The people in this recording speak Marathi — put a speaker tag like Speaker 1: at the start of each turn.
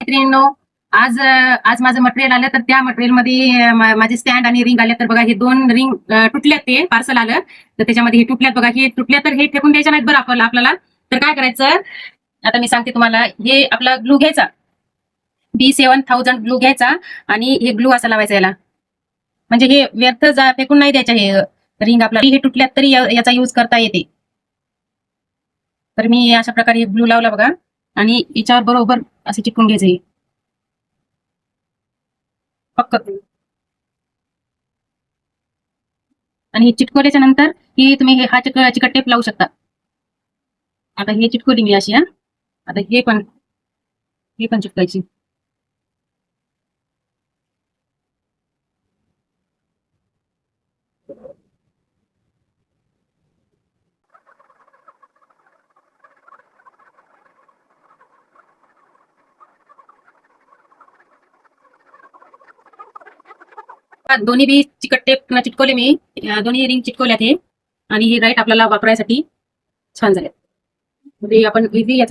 Speaker 1: मैत्रिणींनो, आज माझं मटेरियल आलं, तर त्या मटेरियलमध्ये माझे स्टँड आणि रिंग आले. तर बघा, हे 2 रिंग तुटल्यात, ते पार्सल आलं तर त्याच्यामध्ये हे तुटल्यात बघा. हे तुटल्या तर हे फेकून द्यायच्या नाहीत बरं आपल्याला. तर काय करायचं, आता मी सांगते तुम्हाला. हे आपला ग्लू घ्यायचा, B7000 ग्लू घ्यायचा आणि हे ग्लू असा लावायचा याला. म्हणजे हे व्यर्थ फेकून नाही द्यायचं. हे रिंग आपला हे तुटल्यात तरी याचा यूज करता येते. तर मी अशा प्रकारे ग्लू लावला बघा आणि याच्यावर बरोबर असे चिटकून घ्यायचं हे पक्क. आणि हे चिटकवल्याच्या नंतर ही तुम्ही हा चिकट टेप लावू शकता. आता हे चिटकवली मी अशी. आता हे पण चिटकायची. दोन्ही बी चिकट टेप चिटकवले मी. दोन्ही रिंग चिटकवल्यात हे. आणि हे राईट आपल्याला वापरायसाठी छान झाले. म्हणजे आपण इझी याचा